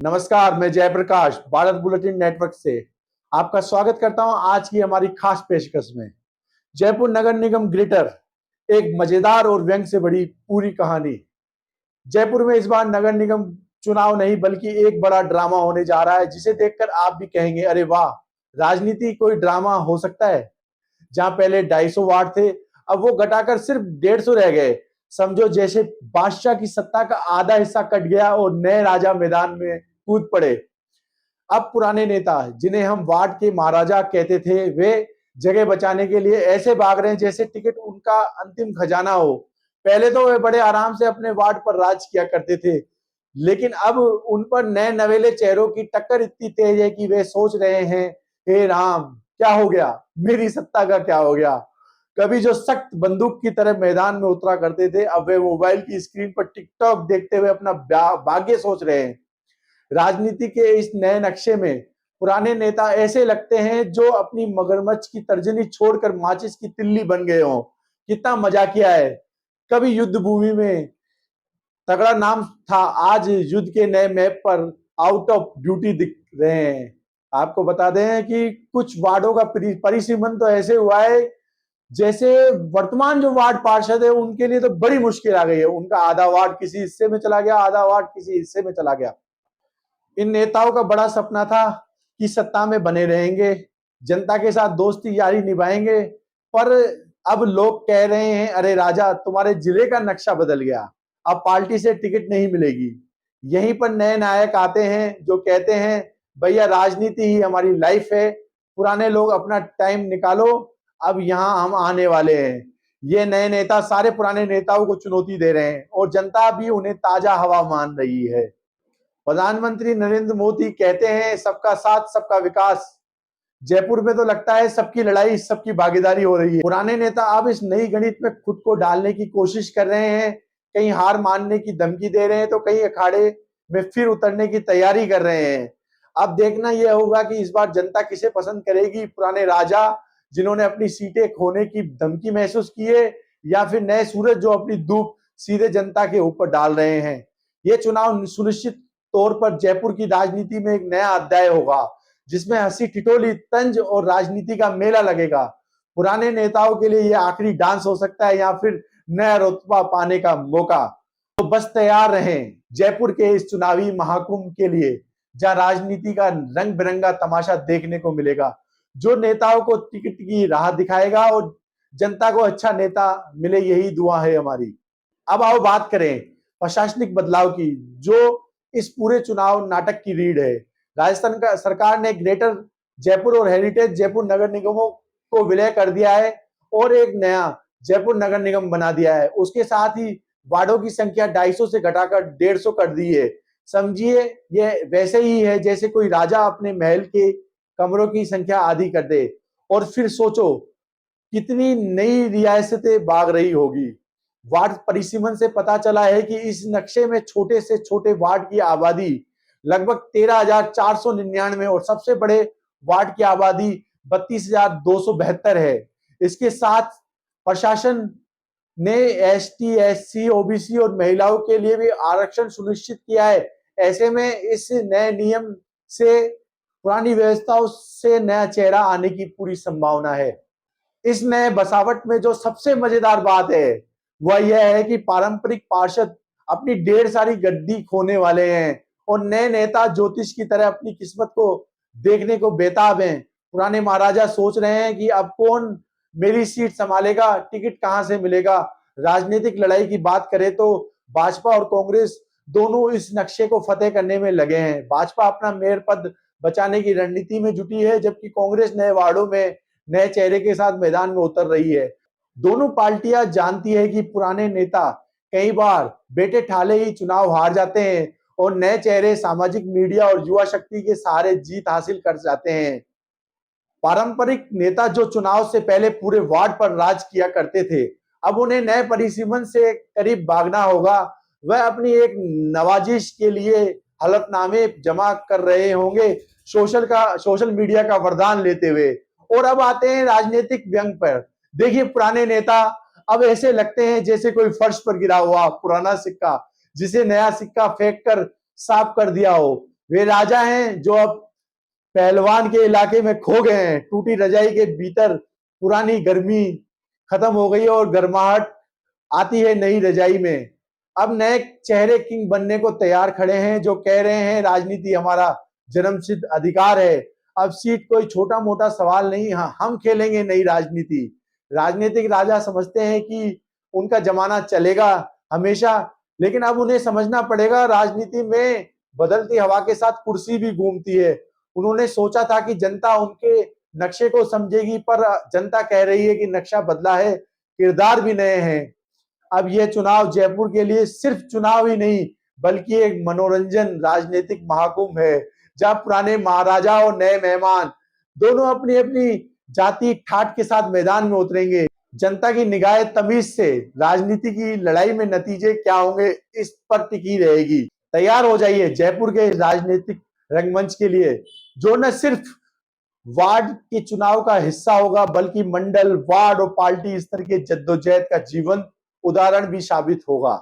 नमस्कार, मैं Jayaprakash Bharat bulletin network से आपका स्वागत करता हूं आज की हमारी खास पेशकश में। जयपुर नगर निगम ग्लिटर, एक मजेदार और व्यंग से बड़ी पूरी कहानी। जयपुर में इस बार नगर निगम चुनाव नहीं बल्कि एक बड़ा ड्रामा होने जा रहा है, जिसे देखकर आप भी कहेंगे, अरे वाह, राजनीति कोई ड्रामा हो सकता है। जहां पहले 250 वार्ड थे, अब वो घटाकर सिर्फ 150 रह गए। समझो जैसे बादशाह की सत्ता का आधा हिस्सा कट गया और नए राजा मैदान में कूद पड़े। अब पुराने नेता, जिन्हें हम वार्ड के महाराजा कहते थे, वे जगह बचाने के लिए ऐसे भाग रहे हैं जैसे टिकट उनका अंतिम खजाना हो। पहले तो वे बड़े आराम से अपने वार्ड पर राज किया करते थे, लेकिन अब उन पर नए नवेले चेहरों की टक्कर इतनी तेज है कि वे सोच रहे हैं, हे राम, क्या हो गया, मेरी सत्ता का क्या हो गया। कभी जो सख्त बंदूक की तरह मैदान में उतरा करते थे, अब वे मोबाइल की स्क्रीन पर टिकटॉक देखते हुए अपना भाग्य सोच रहे हैं। राजनीति के इस नए नक्शे में पुराने नेता ऐसे लगते हैं जो अपनी मगरमच्छ की तर्जनी छोड़कर माचिस की तिल्ली बन गए हों। कितना मजाकिया है। कभी युद्ध भूमि में तगड़ा नाम था, आज युद्ध के नए मैप पर आउट ऑफ ड्यूटी दिख रहे हैं। आपको बता दें कि कुछ वार्डों का परिसीमन तो ऐसे हुआ है जैसे वर्तमान जो वार्ड पार्षद है उनके लिए तो बड़ी मुश्किल आ गई है। उनका आधा वार्ड किसी हिस्से में चला गया, आधा वार्ड किसी हिस्से में चला गया। इन नेताओं का बड़ा सपना था कि सत्ता में बने रहेंगे, जनता के साथ दोस्ती यारी निभाएंगे, पर अब लोग कह रहे हैं, अरे राजा, तुम्हारे जिले का नक्शा बदल गया, अब पार्टी से टिकट नहीं मिलेगी। यहीं पर नए नायक आते हैं जो कहते हैं, भैया राजनीति ही हमारी लाइफ है, पुराने लोग अपना टाइम निकालो, अब यहाँ हम आने वाले हैं। ये नए नेता सारे पुराने नेताओं को चुनौती दे रहे हैं और जनता भी उन्हें ताजा हवा मान रही है। प्रधानमंत्री नरेंद्र मोदी कहते हैं, सबका साथ सबका विकास। जयपुर में तो लगता है सबकी लड़ाई सबकी भागीदारी हो रही है। पुराने नेता अब इस नई गणित में खुद को डालने की कोशिश कर रहे हैं। कहीं हार मानने की धमकी दे रहे हैं तो कहीं अखाड़े में फिर उतरने की तैयारी कर रहे हैं। अब देखना यह होगा कि इस बार जनता किसे पसंद करेगी, पुराने राजा जिन्होंने अपनी सीटें खोने की धमकी महसूस की है, या फिर नए सूरज जो अपनी धूप सीधे जनता के ऊपर डाल रहे हैं। ये चुनाव सुनिश्चित तौर पर जयपुर की राजनीति में एक नया अध्याय होगा, जिसमें हंसी ठिठोली, तंज और राजनीति का मेला लगेगा। पुराने नेताओं के लिए यह आखिरी डांस हो सकता है या फिर नया रुतबा पाने का मौका। तो बस तैयार रहें जयपुर के इस चुनावी महाकुंभ के लिए, जहां राजनीति का रंग बिरंगा तमाशा देखने को मिलेगा। जो नेताओं को टिकट की राह दिखाएगा और जनता को अच्छा नेता मिले, यही दुआ है हमारी। अब आओ बात करें प्रशासनिक बदलाव की, जो इस पूरे चुनाव नाटक की रीढ़ है। राजस्थान का सरकार ने ग्रेटर जयपुर और हेरिटेज जयपुर नगर निगमों को विलय कर दिया है और एक नया जयपुर नगर निगम बना दिया है। उसके साथ ही वार्डों की संख्या 250 से घटाकर 150 कर दी है। समझिए यह वैसे ही है जैसे कोई राजा अपने महल के कमरों की संख्या आधी कर दे। और फिर सोचो कितनी नई रियासतें भाग रही होगी। वार्ड परिसीमन से पता चला है कि इस नक्शे में छोटे से छोटे वार्ड की आबादी लगभग 13,499 और सबसे बड़े वार्ड की आबादी 32,272 है। इसके साथ प्रशासन ने एसटी, एससी, ओबीसी और महिलाओं के लिए भी आरक्षण सुनिश्चित किया है। ऐसे में इस नए नियम से पुरानी व्यवस्थाओं से नया चेहरा आने की पूरी संभावना है। इस नए बसावट में जो सबसे मजेदार बात है वह यह है कि पारंपरिक पार्षद अपनी ढेर सारी गद्दी खोने वाले हैं और नए नेता ज्योतिष की तरह अपनी किस्मत को देखने को बेताब हैं। पुराने महाराजा सोच रहे हैं कि अब कौन मेरी सीट संभालेगा, टिकट कहां से मिलेगा। राजनीतिक लड़ाई की बात करें तो भाजपा और कांग्रेस दोनों इस नक्शे को फतेह करने में लगे हैं। भाजपा अपना मेयर पद बचाने की रणनीति में जुटी है, जबकि कांग्रेस नए वार्डों में नए चेहरे के साथ मैदान में उतर रही है। दोनों पार्टियां जानती है कि पुराने नेता कई बार बेटे ठाले ही चुनाव हार जाते हैं और नए चेहरे सामाजिक मीडिया और युवा शक्ति के सहारे जीत हासिल कर जाते हैं। पारंपरिक नेता जो चुनाव से पहले पूरे वार्ड पर राज किया करते थे, अब उन्हें नए परिसीमन से करीब भागना होगा। वह अपनी एक नवाजिश के लिए हलफनामे जमा कर रहे होंगे, सोशल मीडिया का वरदान लेते हुए। और अब आते हैं राजनीतिक व्यंग पर। देखिए पुराने नेता अब ऐसे लगते हैं जैसे कोई फर्श पर गिरा हुआ पुराना सिक्का, जिसे नया सिक्का फेंक कर साफ कर दिया हो। वे राजा हैं जो अब पहलवान के इलाके में खो गए हैं। टूटी रजाई के भीतर पुरानी गर्मी खत्म हो गई है और गर्माहट आती है नई रजाई में। अब नए चेहरे किंग बनने को तैयार खड़े हैं, जो कह रहे हैं राजनीति हमारा जन्मसिद्ध अधिकार है। अब सीट कोई छोटा मोटा सवाल नहीं, हाँ हम खेलेंगे नई राजनीति। राजनीतिक राजा समझते हैं कि उनका जमाना चलेगा हमेशा, लेकिन अब उन्हें समझना पड़ेगा राजनीति में बदलती हवा के साथ कुर्सी भी घूमती है। उन्होंने सोचा था कि जनता उनके नक्शे को समझेगी, पर जनता कह रही है कि नक्शा बदला है, किरदार भी नए हैं। अब यह चुनाव जयपुर के लिए सिर्फ चुनाव ही नहीं, बल्कि एक मनोरंजन राजनीतिक महाकुंभ है, जहां पुराने महाराजा और नए मेहमान दोनों अपनी अपनी जाति ठाट के साथ मैदान में उतरेंगे। जनता की निगाह तमीज से राजनीति की लड़ाई में नतीजे क्या होंगे, इस पर टिकी रहेगी। तैयार हो जाइए जयपुर के राजनीतिक रंगमंच के लिए, जो न सिर्फ वार्ड के चुनाव का हिस्सा होगा, बल्कि मंडल, वार्ड और पार्टी स्तर के जद्दोजहद का जीवन उदाहरण भी साबित होगा।